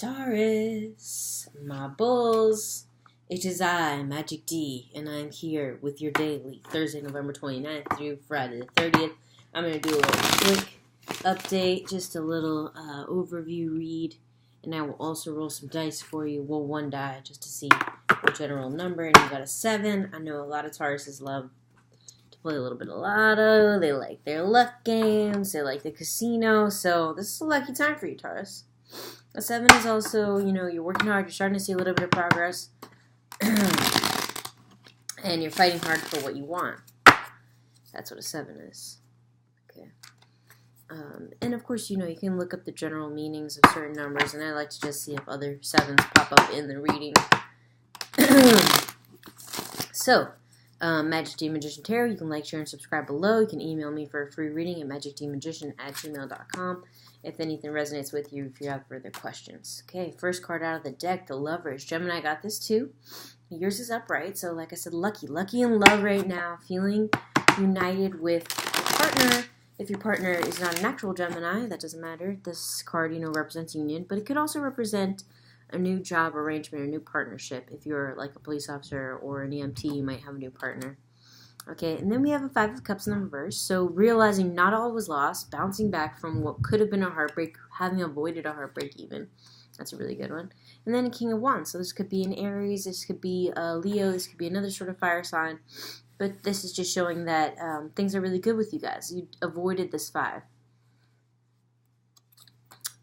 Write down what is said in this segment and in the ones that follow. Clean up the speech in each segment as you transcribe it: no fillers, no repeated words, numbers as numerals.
Taurus, my bulls. It is I, Magic D, and I'm here with your daily Thursday, November 29th through Friday the 30th. I'm going to do a little quick update, just a little overview read, and I will also roll some dice for you. Well, one die just to see the general number, and you got a 7. I know a lot of Tauruses love to play a little bit of lotto. They like their luck games. They like the casino, so this is a lucky time for you, Taurus. A 7 is also, you're working hard, you're starting to see a little bit of progress, and you're fighting hard for what you want. That's what a 7 is. Okay. And of course, you can look up the general meanings of certain numbers, and I like to just see if other 7s pop up in the reading. So, Magic D Magician Tarot, you can like, share, and subscribe below. You can email me for a free reading at magicdmagician@gmail.com if anything resonates with you, if you have further questions. Okay, first card out of the deck, the Lovers. Gemini got this too. Yours is upright, so like I said, lucky in love right now, feeling united with a partner. If your partner is not an actual Gemini, that doesn't matter. This card, represents union, but it could also represent a new job arrangement or new partnership. If you're like a police officer or an EMT, you might have a new partner. Okay, and then we have a 5 of Cups in the reverse. So realizing not all was lost, bouncing back from what could have been a heartbreak, having avoided a heartbreak even. That's a really good one. And then a King of Wands. So this could be an Aries, this could be a Leo, this could be another sort of fire sign. But this is just showing that things are really good with you guys. You avoided this 5.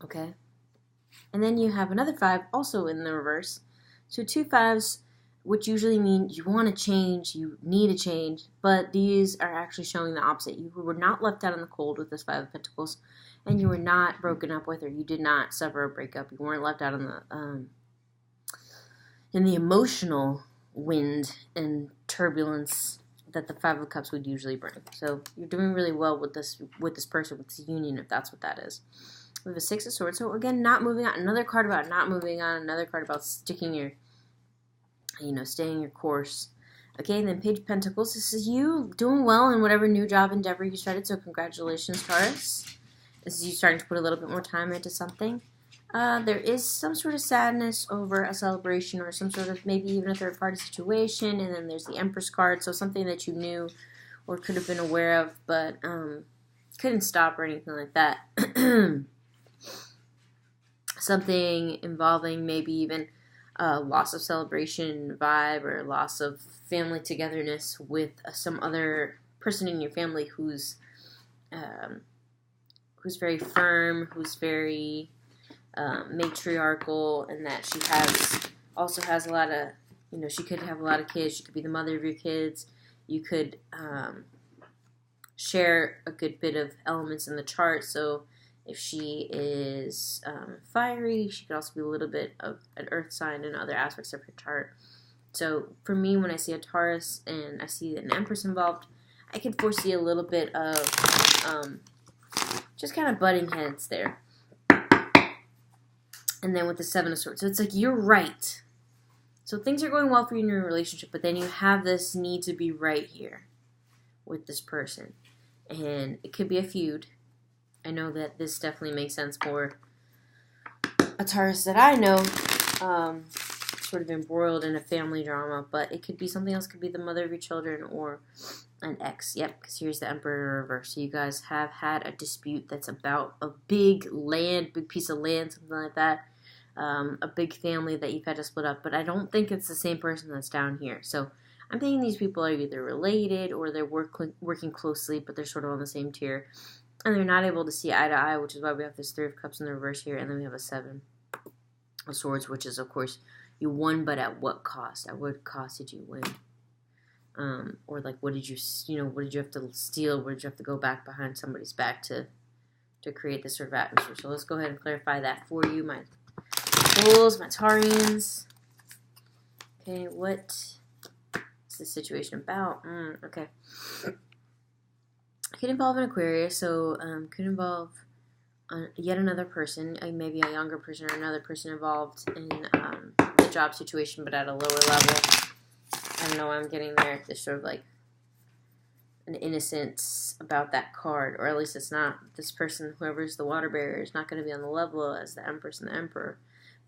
Okay. And then you have another 5 also in the reverse. So 2 5s, which usually means you want to change, you need a change, but these are actually showing the opposite. You were not left out in the cold with this 5 of Pentacles, and you were not broken up with, or you did not suffer a breakup. You weren't left out in the emotional wind and turbulence that the 5 of Cups would usually bring. So you're doing really well with this person, with this union, if that's what that is. We have a 6 of Swords. So again, not moving on. Another card about not moving on. Another card about sticking your, staying your course. Okay, and then Page of Pentacles. This is you doing well in whatever new job endeavor you started. So congratulations, Taurus. This is you starting to put a little bit more time into something. There is some sort of sadness over a celebration or some sort of maybe even a third-party situation. And then there's the Empress card. So something that you knew or could have been aware of, but couldn't stop or anything like that. Something involving maybe even loss of celebration vibe or loss of family togetherness with some other person in your family who's very firm, who's very matriarchal, and that she also has a lot of, she could have a lot of kids. She could be the mother of your kids. You could share a good bit of elements in the chart. So if she is fiery, she could also be a little bit of an earth sign in other aspects of her chart. So for me, when I see a Taurus and I see an Empress involved, I can foresee a little bit of just kind of butting heads there. And then with the 7 of Swords. So it's like, you're right. So things are going well for you in your relationship, but then you have this need to be right here with this person. And it could be a feud. I know that this definitely makes sense for a Taurus that I know, sort of embroiled in a family drama, but it could be something else. It could be the mother of your children or an ex. Yep, because here's the Emperor in reverse. So you guys have had a dispute that's about a big piece of land, something like that, a big family that you've had to split up, but I don't think it's the same person that's down here. So I'm thinking these people are either related or they're working closely, but they're sort of on the same tier. And they're not able to see eye to eye, which is why we have this 3 of Cups in the reverse here. And then we have a 7 of Swords, which is, of course, you won, but at what cost? At what cost did you win? Or like, what did you have to steal? What did you have to go back behind somebody's back to create this sort of atmosphere? So let's go ahead and clarify that for you, my Bulls, my Taurians. Okay, what is this situation about? Okay. Could involve an Aquarius, so could involve yet another person, maybe a younger person or another person involved in the job situation, but at a lower level. I don't know why I'm getting there. There's sort of like an innocence about that card, or at least it's not. This person, whoever's the water bearer, is not going to be on the level as the Empress and the Emperor,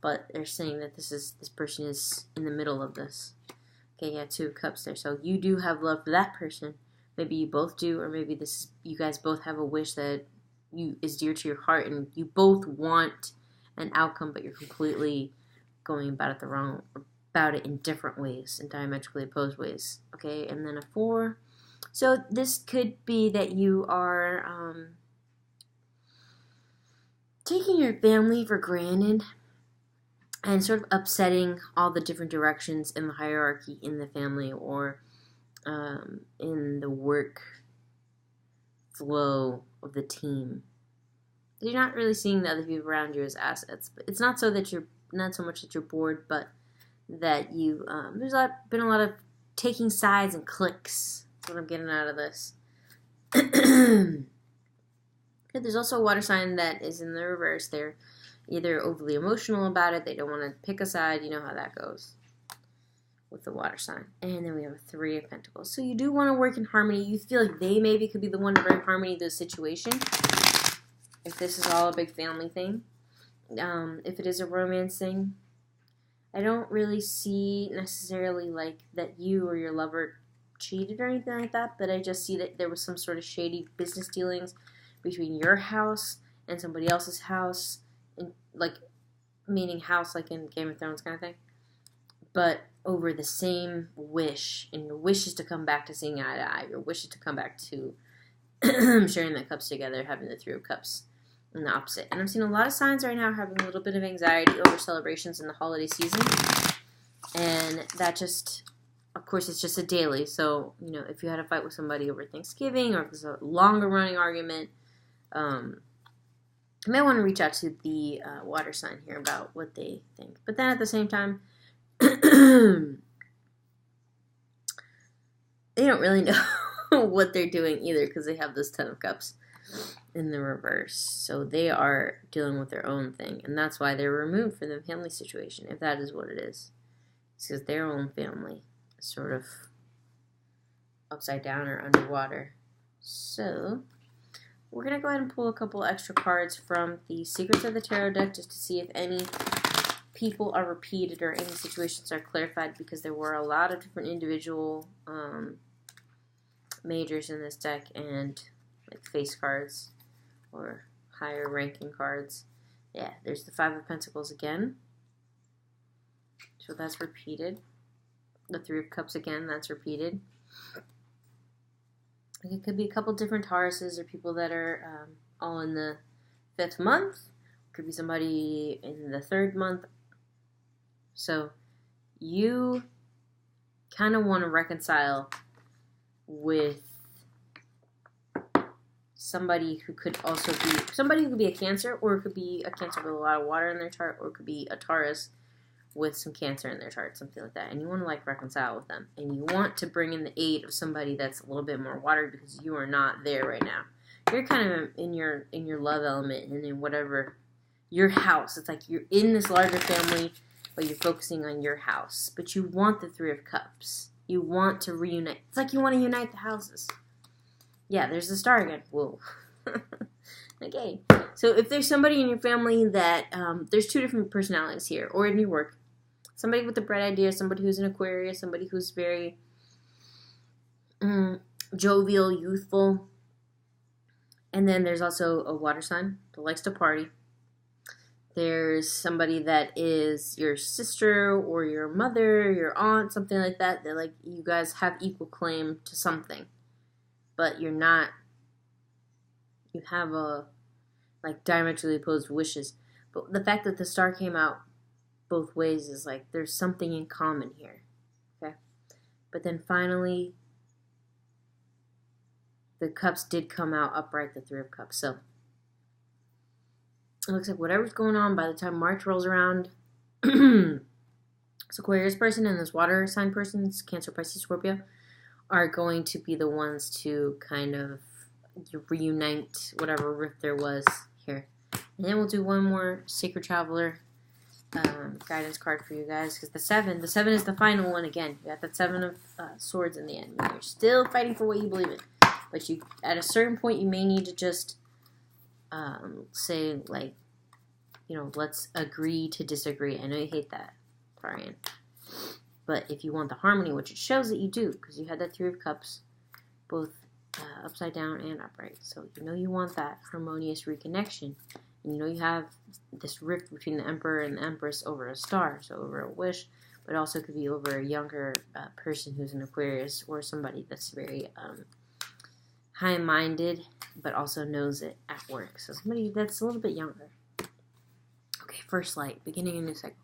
but they're saying that this person is in the middle of this. Okay, yeah, 2 of Cups there. So you do have love for that person. Maybe you both do, or maybe you guys both have a wish that is dear to your heart, and you both want an outcome, but you're completely going about it in different ways, in diametrically opposed ways. Okay, and then a 4. So this could be that you are taking your family for granted and sort of upsetting all the different directions in the hierarchy in the family, or in the work flow of the team. You're not really seeing the other people around you as assets, but it's not so that not so much that you're bored, but that you there's been a lot of taking sides and cliques. That's what I'm getting out of this. There's also a water sign that is in the reverse. They're either overly emotional about it, they don't want to pick a side. You know how that goes with the water sign. And then we have a 3 of Pentacles. So you do want to work in harmony. You feel like they maybe could be the one to bring harmony to the situation, if this is all a big family thing. If it is a romance thing, I don't really see necessarily like that you or your lover cheated or anything like that, but I just see that there was some sort of shady business dealings between your house and somebody else's house, and like, meaning house like in Game of Thrones kind of thing, but over the same wish, and your wish is to come back to seeing eye to eye, your wish is to come back to sharing the cups together, having the 3 of Cups in the opposite. And I'm seeing a lot of signs right now having a little bit of anxiety over celebrations in the holiday season, and that just, of course, it's just a daily, so, you know, if you had a fight with somebody over Thanksgiving, or if it's a longer running argument, you may want to reach out to the water sign here about what they think. But then at the same time, they don't really know what they're doing either, because they have this 10 of Cups in the reverse. So they are dealing with their own thing, and that's why they're removed from the family situation, if that is what it is. It's because their own family is sort of upside down or underwater. So we're going to go ahead and pull a couple extra cards from the Secrets of the Tarot deck, just to see if any people are repeated or any situations are clarified, because there were a lot of different individual majors in this deck, and like face cards or higher ranking cards. Yeah, there's the 5 of Pentacles again, so that's repeated. The 3 of Cups again, that's repeated. It could be a couple different Tauruses or people that are all in the 5th month. It could be somebody in the 3rd month. So you kind of want to reconcile with somebody who could also be, somebody who could be a Cancer, or it could be a Cancer with a lot of water in their chart, or it could be a Taurus with some Cancer in their chart, something like that. And you want to like reconcile with them, and you want to bring in the aid of somebody that's a little bit more water, because you are not there right now. You're kind of in your love element, and in whatever your house. It's like you're in this larger family, but you're focusing on your house. But you want the 3 of Cups. You want to reunite. It's like you want to unite the houses. Yeah, there's the star again. Whoa. Okay. So if there's somebody in your family that, there's 2 different personalities here, or in your work. Somebody with a bright idea, somebody who's an Aquarius, somebody who's very jovial, youthful. And then there's also a water sign that likes to party. There's somebody that is your sister or your mother, your aunt, something like that. That like you guys have equal claim to something, but you're not. You have a like diametrally opposed wishes. But the fact that the star came out both ways is like there's something in common here. Okay, but then finally the cups did come out upright, the 3 of Cups. So it looks like whatever's going on by the time March rolls around, this Aquarius person and this water sign person, this Cancer, Pisces, Scorpio, are going to be the ones to kind of reunite whatever rift there was here. And then we'll do one more Sacred Traveler guidance card for you guys, because the 7 is the final one again. You got that 7 of Swords in the end. You're still fighting for what you believe in. But you, at a certain point, you may need to just say, like, let's agree to disagree. I know you hate that, Brian. But if you want the harmony, which it shows that you do, because you had that Three of Cups, both upside down and upright. So you want that harmonious reconnection. And you have this rift between the Emperor and the Empress over a star, so over a wish, but it also could be over a younger person who's an Aquarius, or somebody that's very high-minded, but also knows it at work. So somebody that's a little bit younger. Okay, first light, beginning a new cycle.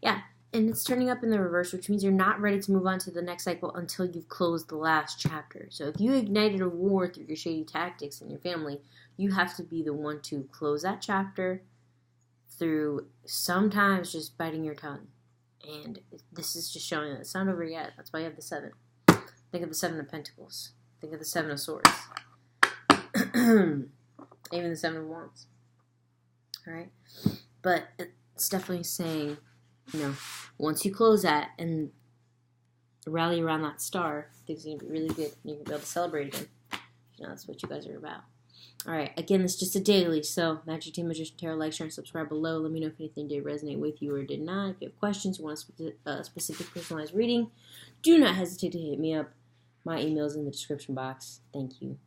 Yeah, and it's turning up in the reverse, which means you're not ready to move on to the next cycle until you've closed the last chapter. So if you ignited a war through your shady tactics in your family, you have to be the one to close that chapter through sometimes just biting your tongue. And this is just showing that it's not over yet. That's why you have the 7. Think of the 7 of Pentacles. Think of the 7 of Swords. Even the 7 of Wands. Alright? But it's definitely saying, once you close that and rally around that star, things are going to be really good. And you're going to be able to celebrate again. That's what you guys are about. Alright, again, this is just a daily, so Magic Team Magician Tarot, like, share, and subscribe below. Let me know if anything did resonate with you or did not. If you have questions, you want a specific personalized reading, do not hesitate to hit me up. My email is in the description box. Thank you.